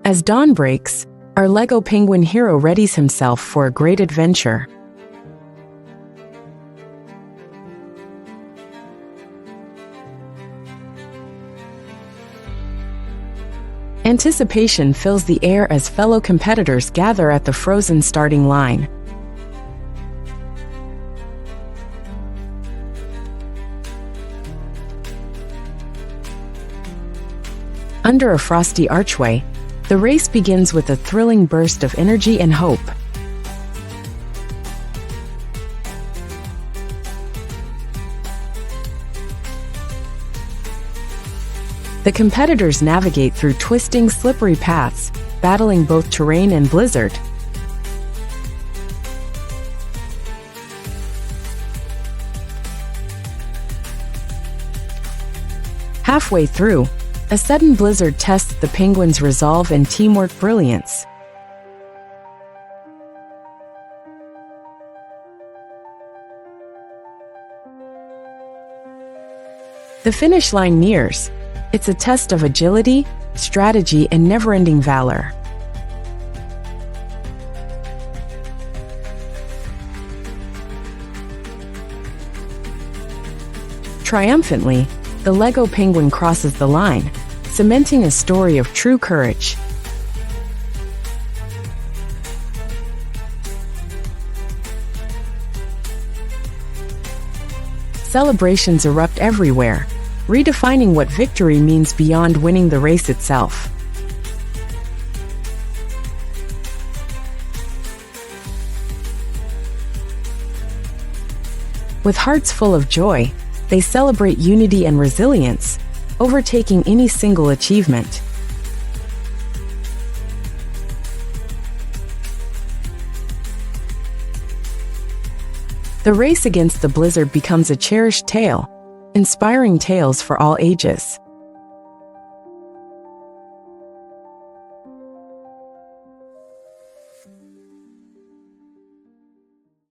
As dawn breaks, our LEGO Penguin hero readies himself for a great adventure. Anticipation fills the air as fellow competitors gather at the frozen starting line. Under a frosty archway, the race begins with a thrilling burst of energy and hope. The competitors navigate through twisting, slippery paths, battling both terrain and blizzard. Halfway through, a sudden blizzard tests the penguins' resolve and teamwork brilliance. The finish line nears. It's a test of agility, strategy, and never-ending valor. Triumphantly, the LEGO Penguin crosses the line, cementing a story of true courage. Celebrations erupt everywhere, redefining what victory means beyond winning the race itself. With hearts full of joy, they celebrate unity and resilience, overtaking any single achievement. The race against the blizzard becomes a cherished tale, inspiring tales for all ages.